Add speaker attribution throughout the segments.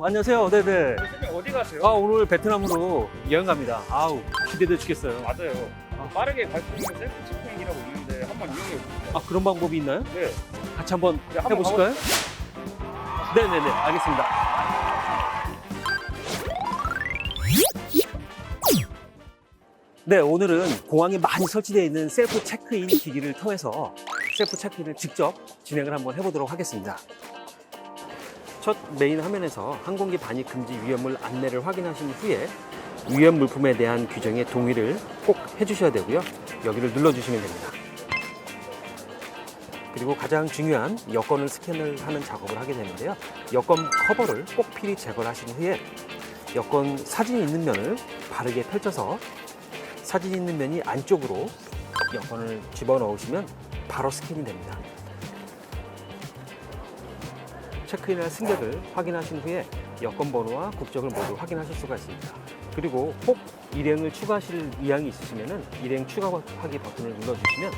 Speaker 1: 안녕하세요. 네네.
Speaker 2: 선생님 어디 가세요?
Speaker 1: 오늘 베트남으로 여행 갑니다. 기대돼 죽겠어요.
Speaker 2: 맞아요. 빠르게 갈 수 있는 셀프 체크인이라고 있는데 한번 이용해 보세요.
Speaker 1: 그런 방법이 있나요?
Speaker 2: 네.
Speaker 1: 같이 한번
Speaker 2: 네, 한번
Speaker 1: 해보실까요? 네네네. 알겠습니다. 네, 오늘은 공항에 많이 설치되어 있는 셀프 체크인 기기를 통해서 셀프 체크인을 직접 진행을 한번 해보도록 하겠습니다. 첫 메인 화면에서 항공기 반입 금지 위험물 안내를 확인하신 후에 위험 물품에 대한 규정에 동의를 꼭 해주셔야 되고요. 여기를 눌러주시면 됩니다. 그리고 가장 중요한 여권을 스캔을 하는 작업을 하게 되는데요. 여권 커버를 꼭 필히 제거를 하신 후에 여권 사진이 있는 면을 바르게 펼쳐서 사진이 있는 면이 안쪽으로 여권을 집어넣으시면 바로 스캔이 됩니다. 체크인할 승객을 확인하신 후에 여권 번호와 국적을 모두 확인하실 수가 있습니다. 그리고 꼭 일행을 추가하실 의향이 있으시면 일행 추가하기 버튼을 눌러주시면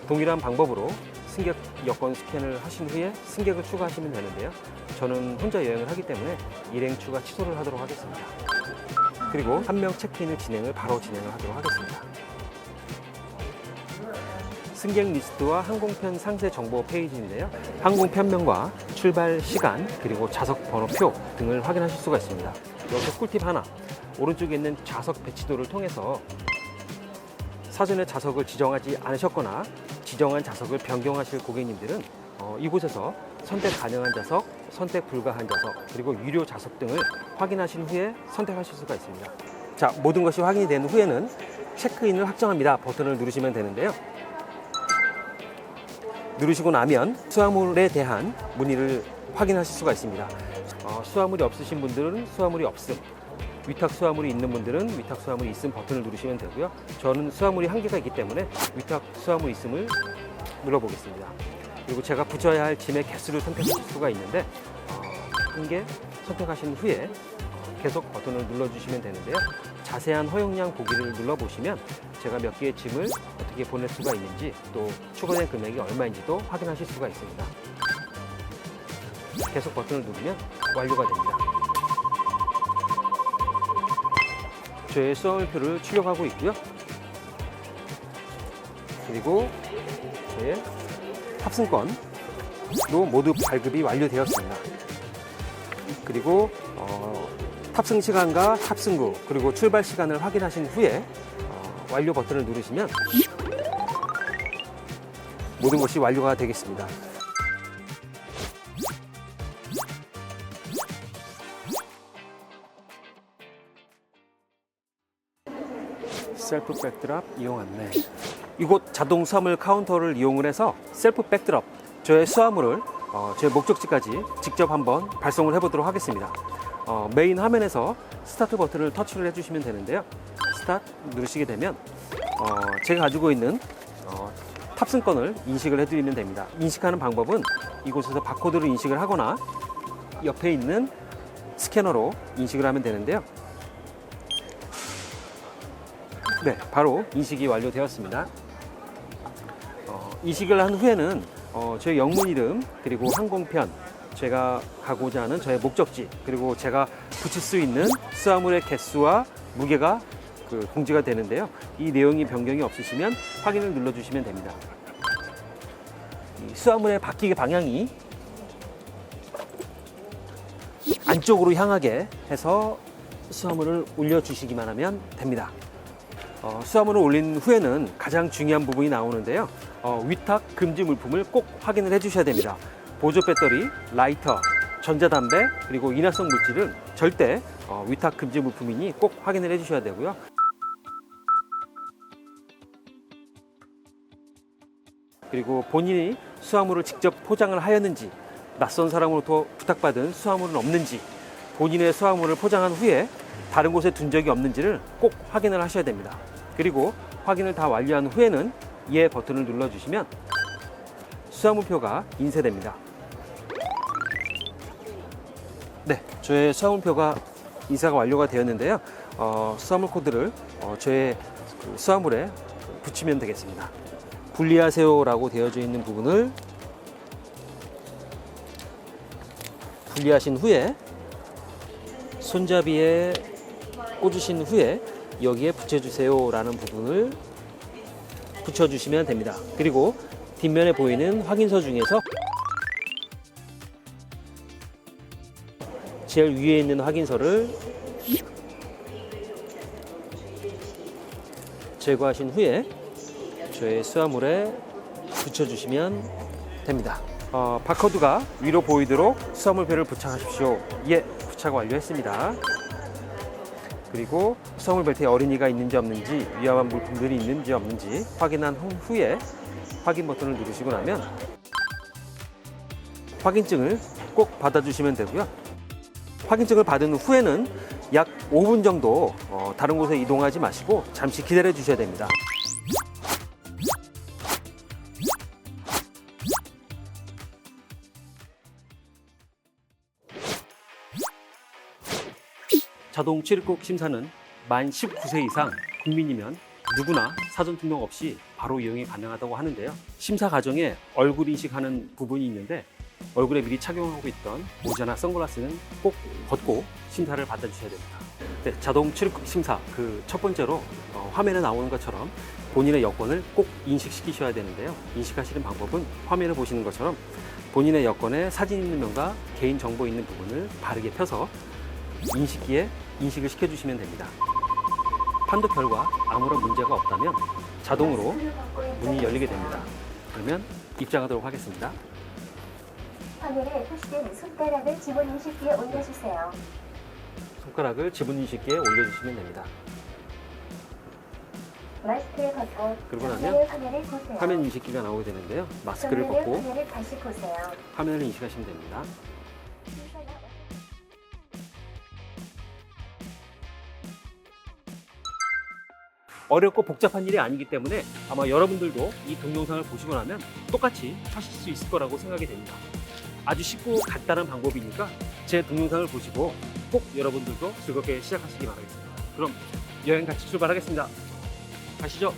Speaker 1: 동일한 방법으로 승객 여권 스캔을 하신 후에 승객을 추가하시면 되는데요. 저는 혼자 여행을 하기 때문에 일행 추가 취소를 하도록 하겠습니다. 그리고 한 명 체크인을 바로 진행을 하도록 하겠습니다. 승객 리스트와 항공편 상세 정보 페이지인데요. 항공편명과 출발 시간, 그리고 좌석 번호표 등을 확인하실 수가 있습니다. 여기서 꿀팁 하나, 오른쪽에 있는 좌석 배치도를 통해서 사전에 좌석을 지정하지 않으셨거나 지정한 좌석을 변경하실 고객님들은 이곳에서 선택 가능한 좌석, 선택 불가한 좌석, 그리고 유료 좌석 등을 확인하신 후에 선택하실 수가 있습니다. 자, 모든 것이 확인이 된 후에는 체크인을 확정합니다 버튼을 누르시면 되는데요. 누르시고 나면 수화물에 대한 문의를 확인하실 수가 있습니다. 수화물이 없으신 분들은 수화물이 없음, 위탁 수화물이 있는 분들은 위탁 수화물이 있음 버튼을 누르시면 되고요. 저는 수화물이 한 개가 있기 때문에 위탁 수화물 있음을 눌러보겠습니다. 그리고 제가 붙여야 할 짐의 개수를 선택하실 수가 있는데 한 개 선택하신 후에 계속 버튼을 눌러주시면 되는데요. 자세한 허용량 보기를 눌러보시면 제가 몇 개의 짐을 어떻게 보낼 수가 있는지 또 추가된 금액이 얼마인지도 확인하실 수가 있습니다. 계속 버튼을 누르면 완료가 됩니다. 저의 수화물표를 출력하고 있고요. 그리고 저의 탑승권도 모두 발급이 완료되었습니다. 그리고 탑승 시간과 탑승구 그리고 출발 시간을 확인하신 후에 완료 버튼을 누르시면 모든 것이 완료가 되겠습니다. 셀프 백드랍 이용 안내. 이곳 자동 수화물 카운터를 이용을 해서 셀프 백드랍, 저의 수화물을 제 목적지까지 직접 한번 발송을 해보도록 하겠습니다. 메인 화면에서 스타트 버튼을 터치를 해주시면 되는데요. 스타트 누르시게 되면 제가 가지고 있는 탑승권을 인식을 해드리면 됩니다. 인식하는 방법은 이곳에서 바코드로 인식을 하거나 옆에 있는 스캐너로 인식을 하면 되는데요. 네, 바로 인식이 완료되었습니다. 인식을 한 후에는 저희 영문 이름 그리고 항공편, 제가 가고자 하는 저의 목적지, 그리고 제가 붙일 수 있는 수화물의 개수와 무게가 공지가 되는데요. 이 내용이 변경이 없으시면 확인을 눌러주시면 됩니다. 이 수화물의 바퀴의 방향이 안쪽으로 향하게 해서 수화물을 올려주시기만 하면 됩니다. 수화물을 올린 후에는 가장 중요한 부분이 나오는데요. 위탁 금지 물품을 꼭 확인을 해주셔야 됩니다. 보조 배터리, 라이터, 전자담배, 그리고 인화성 물질은 절대 위탁 금지 물품이니 꼭 확인을 해주셔야 되고요. 그리고 본인이 수화물을 직접 포장을 하였는지, 낯선 사람으로부터 부탁받은 수화물은 없는지, 본인의 수화물을 포장한 후에 다른 곳에 둔 적이 없는지를 꼭 확인을 하셔야 됩니다. 그리고 확인을 다 완료한 후에는 예 버튼을 눌러주시면 수화물표가 인쇄됩니다. 네, 저의 수화물표가 인쇄가 완료가 되었는데요. 수화물 코드를 저의 수화물에 붙이면 되겠습니다. 분리하세요 라고 되어져 있는 부분을 분리하신 후에 손잡이에 꽂으신 후에 여기에 붙여주세요 라는 부분을 붙여주시면 됩니다. 그리고 뒷면에 보이는 확인서 중에서 제일 위에 있는 확인서를 제거하신 후에 저의 수화물에 붙여주시면 됩니다. 바코드가 위로 보이도록 수화물표를 부착하십시오. 예, 부착 완료했습니다. 그리고 수화물 벨트에 어린이가 있는지 없는지, 위험한 물품들이 있는지 없는지 확인한 후에 확인 버튼을 누르시고 나면 확인증을 꼭 받아주시면 되고요. 확인증을 받은 후에는 약 5분 정도 다른 곳에 이동하지 마시고 잠시 기다려 주셔야 됩니다. 자동 출입국 심사는 만 19세 이상 국민이면 누구나 사전 등록 없이 바로 이용이 가능하다고 하는데요. 심사 과정에 얼굴 인식하는 부분이 있는데 얼굴에 미리 착용하고 있던 모자나 선글라스는 꼭 벗고 심사를 받아주셔야 됩니다. 네, 자동 출입국 심사 그 첫 번째로 화면에 나오는 것처럼 본인의 여권을 꼭 인식시키셔야 되는데요. 인식하시는 방법은 화면을 보시는 것처럼 본인의 여권에 사진 있는 면과 개인 정보 있는 부분을 바르게 펴서 인식기에 인식을 시켜주시면 됩니다. 판독 결과 아무런 문제가 없다면 자동으로 문이 열리게 됩니다. 그러면 입장하도록 하겠습니다.
Speaker 3: 화면에 표시된 손가락을 지문 인식기에 올려주세요.
Speaker 1: 손가락을 지문 인식기에 올려주시면 됩니다.
Speaker 3: 마스크를 벗고
Speaker 1: 그러고 나면
Speaker 3: 정면의 화면을 보세요.
Speaker 1: 화면 인식기가 나오게 되는데요. 마스크를
Speaker 3: 정면의
Speaker 1: 벗고
Speaker 3: 화면을 다시 보세요.
Speaker 1: 화면을 인식하시면 됩니다. 어렵고 복잡한 일이 아니기 때문에 아마 여러분들도 이 동영상을 보시고 나면 똑같이 하실 수 있을 거라고 생각이 됩니다. 아주 쉽고 간단한 방법이니까 제 동영상을 보시고 꼭 여러분들도 즐겁게 시작하시기 바라겠습니다. 그럼 여행 같이 출발하겠습니다. 가시죠.